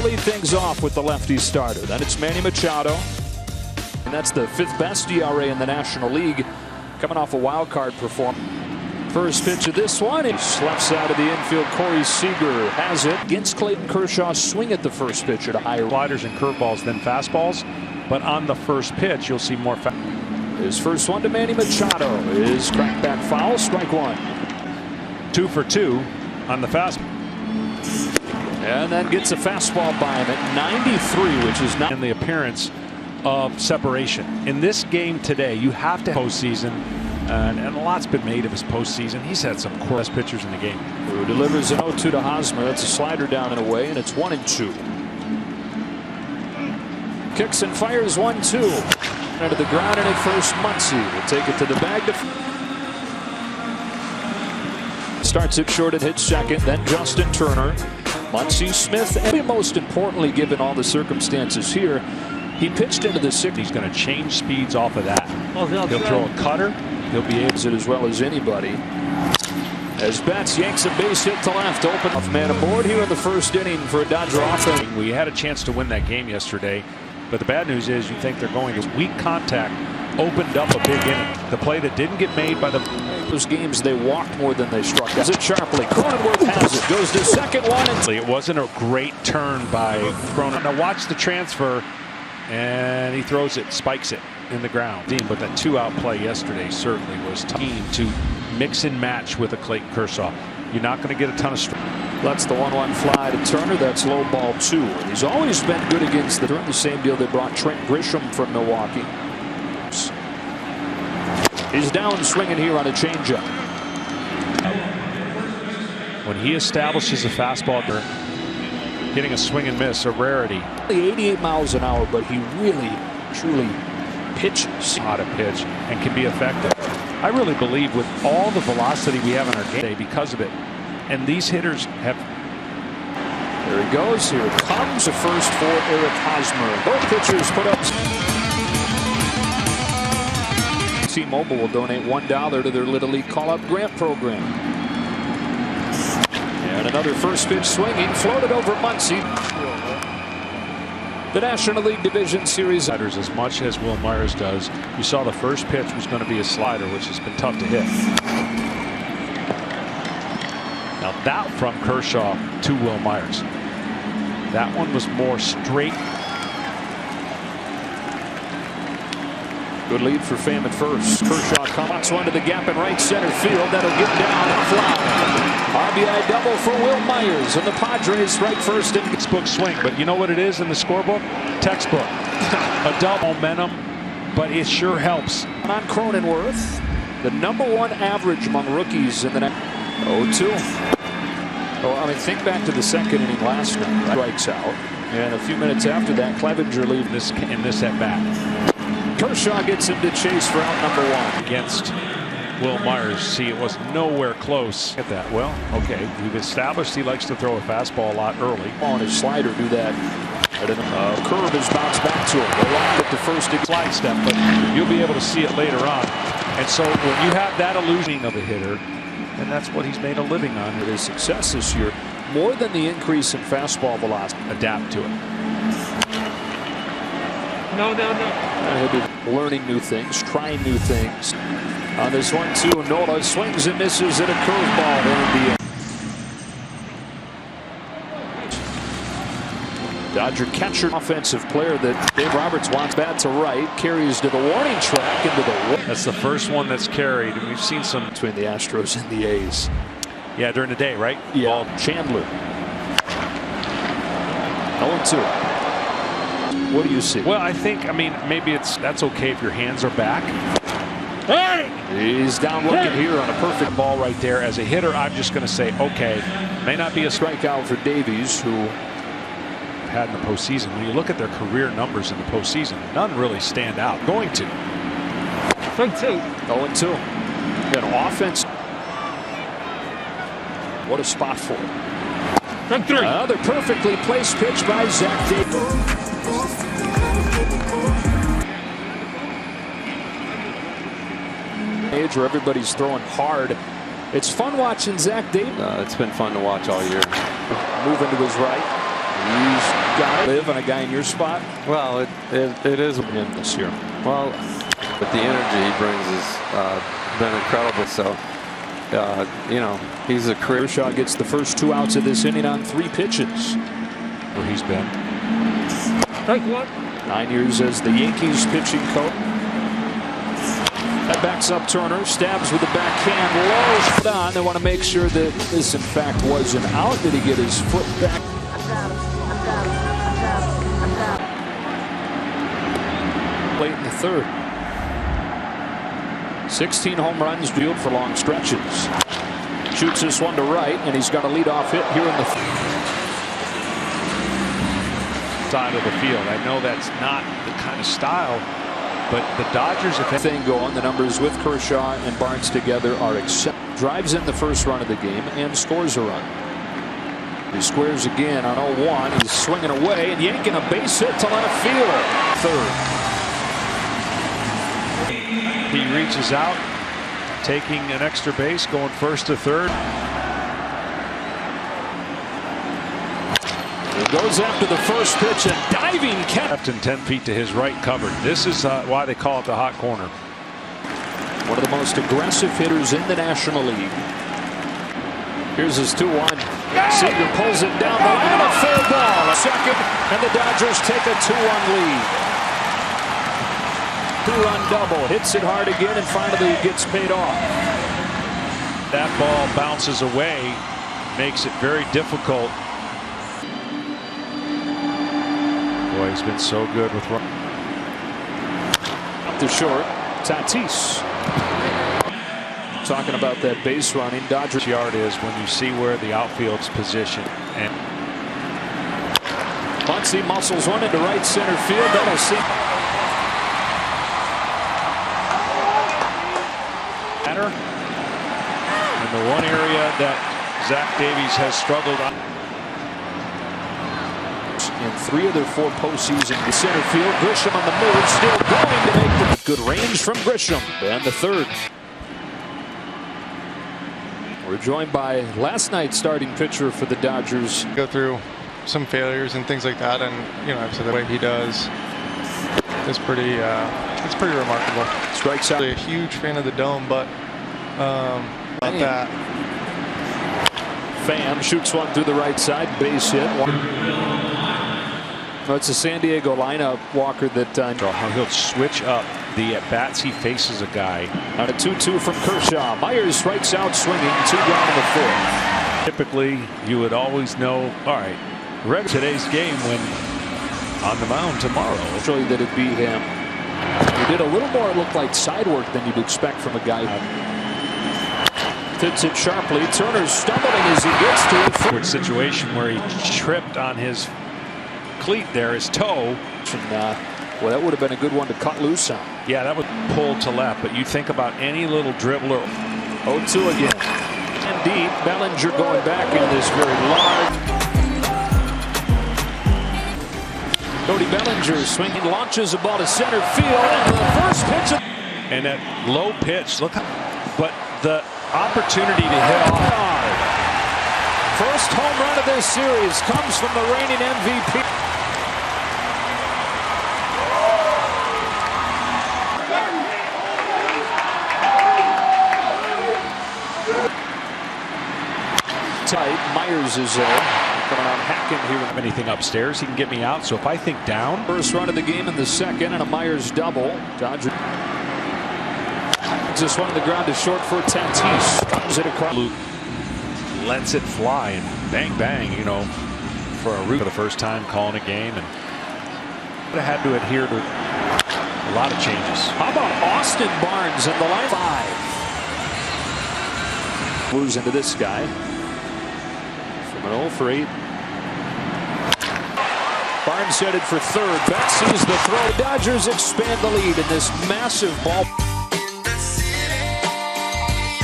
Lead things off with the lefty starter. Then it's Manny Machado. And that's the 5th best ERA in the National League, coming off a wild card performance. First pitch of this one, it's left side of the infield. Corey Seager has it against Clayton Kershaw's swing at the first pitch at a higher. Sliders and curveballs than fastballs, but on the first pitch, you'll see more. His first one to Manny Machado is cracked back foul, strike 1. 2 for 2 on the fastball. And then gets a fastball by him at 93, which is not. In the appearance of separation. In this game today, you have to postseason, and a lot's been made of his postseason. He's had some best pitchers in the game. Who delivers an 0-2 to Hosmer. That's a slider down and away, and it's 1-2. Kicks and fires 1-2. Into the ground, and at first, Muncy will take it to the bag. Starts it short and hits second. Then Justin Turner, Muncy, Smith, and most importantly, given all the circumstances here, he pitched into the 6th. He's going to change speeds off of that. He'll throw a cutter. He'll be able to it as well as anybody. As Betts yanks a base hit to left, open off man aboard here in the first inning for a Dodger offense. We had a chance to win that game yesterday, but the bad news is you think they're going to. Weak contact opened up a big inning. The play that didn't get made by those games, they walked more than they struck. Does it sharply. Cronenworth has it. Goes to second one. It wasn't a great turn by Cronin. Now watch the transfer. And he throws it, spikes it in the ground. But that 2-out play yesterday certainly was keen to mix and match with a Clayton Kershaw. You're not going to get a ton of strength. That's the 1-1 fly to Turner. That's low ball 2. He's always been good against the. During the same deal, they brought Trent Grisham from Milwaukee. He's down swinging here on a changeup. When he establishes a fastball, getting a swing and miss, a rarity. 88 miles an hour, but he really, truly pitches. How to pitch and can be effective. I really believe with all the velocity we have in our game today because of it. And these hitters have. There he goes. Here comes a first for Eric Hosmer. Both pitchers put up. T-Mobile will donate $1 to their Little League Call-Up Grant program. And another first pitch swinging, floated over Muncy. The National League Division Series. As much as Will Myers does. You saw the first pitch was going to be a slider, which has been tough to hit. Now that from Kershaw to Will Myers. That one was more straight. Good lead for Pham at first. Kershaw comes one to the gap in right center field. That'll get down and fly. RBI double for Will Myers, and the Padres right first in. Textbook swing, but you know what it is in the scorebook? Textbook. A double momentum, but it sure helps. On Cronenworth, the #1 average among rookies in the 0-2. Oh, I mean, think back to the second inning last night. Strikes out, and a few minutes after that, Clevenger leaves in this at bat. Kershaw gets him to chase for out #1 against Will Myers. See, it was nowhere close. Get that? Well, okay. We've established he likes to throw a fastball a lot early. On his slider, do that. Curve is bounced back to him. They locked at the first slide step, but you'll be able to see it later on. And so when you have that illusion of a hitter, and that's what he's made a living on. His success this year, more than the increase in fastball velocity. Adapt to it. No. He'll be learning new things, trying new things. On this 1-2, Nola swings and misses at a curveball there in the end. Dodger catcher, offensive player that Dave Roberts wants bat to right, carries to the warning track into the. That's the first one that's carried, and we've seen some between the Astros and the A's. Yeah, during the day, right? Yeah. Ball. Chandler. 0-2. What do you see? Well, I mean, maybe that's okay if your hands are back. Hey! He's down looking here on a perfect ball right there. As a hitter, I'm just going to say, okay, may not be a strikeout for Davies, who had in the postseason. When you look at their career numbers in the postseason, none really stand out. Going to. 0-2. An offense. What a spot for it. Another perfectly placed pitch by Zach Davies. Age where everybody's throwing hard. It's fun watching Zach Davies. It's been fun to watch all year. Moving to his right. He's got to live on a guy in your spot. Well, it is In this year. well, but the energy he brings has been incredible. So, you know, he's a career. Kershaw gets the first 2 outs of this inning on 3 pitches. Where he's been. Strike one. 9 years as the Yankees pitching coach. That backs up Turner, stabs with the backhand, low on. They want to make sure that this, in fact, was an out. Did he get his foot back? Late in the 3rd. 16 home runs, dealt for long stretches. Shoots this one to right, and he's got a leadoff hit here in the Side of the field. I know that's not the kind of style, but the Dodgers have thing going. The numbers with Kershaw and Barnes together are exceptional. Drives in the first run of the game and scores a run. He squares again on 0-1. He's swinging away and yanking a base hit to left field. 3rd. he reaches out, taking an extra base, going 1st to 3rd. Goes after the first pitch and diving catch. Left and 10 feet to his right covered. This is why they call it the hot corner. One of the most aggressive hitters in the National League. Here's his 2-1. Seager pulls it down the line. A fair ball. A second, and the Dodgers take a 2-1 lead. 2-run double. Hits it hard again and finally gets paid off. That ball bounces away, makes it very difficult. Boy, he's been so good with run. Up to short, Tatis. Talking about that base running. Dodgers Yard is when you see where the outfield's positioned. And Muncy muscles one into right center field. That'll see. in the one area that Zach Davies has struggled on. In 3 of their 4 postseason in center field. Grisham on the move, still going to make the good range from Grisham. And the 3rd. We're joined by last night's starting pitcher for the Dodgers. Go through some failures and things like that, and you know, I've said the way he does is pretty. It's pretty remarkable. Strikes out. Really a huge fan of the dome, but about that. Pham shoots one through the right side, base hit. No, it's a San Diego lineup, Walker, that How he'll switch up the at-bats he faces a guy. on a 2-2 from Kershaw. Myers strikes out swinging, 2 down in the 4th. Typically, you would always know, all right, read today's game when on the mound tomorrow. Actually, that it beat him. He did a little more, it looked like side work than you'd expect from a guy. Hits it sharply. Turner's stumbling as he gets to it. Forward situation where he tripped on his cleat there, his toe. And, well, that would have been a good one to cut loose on. Yeah, that would pull to left, but you think about any little dribbler. 0-2 again. And deep, Bellinger going back in this very large. Cody Bellinger swinging, launches the ball to center field, and the first pitch. And that low pitch, look how, but the opportunity to hit off. First home run of this series comes from the reigning MVP. Tight. Myers is there. Coming on hacking here. Have anything upstairs, he can get me out. So if I think down. First run of the game in the 2nd, and a Myers double. Dodger. Just one on the ground to short for Tatis. Comes it across. Lets it fly and bang, bang, you know, for a root for the first time calling a game. And would have had to adhere to a lot of changes. How about Austin Barnes in the line? 5. Moves into this guy. From an 0 for 8. Barnes headed for 3rd. Beck sees the throw. Dodgers expand the lead in this massive ball.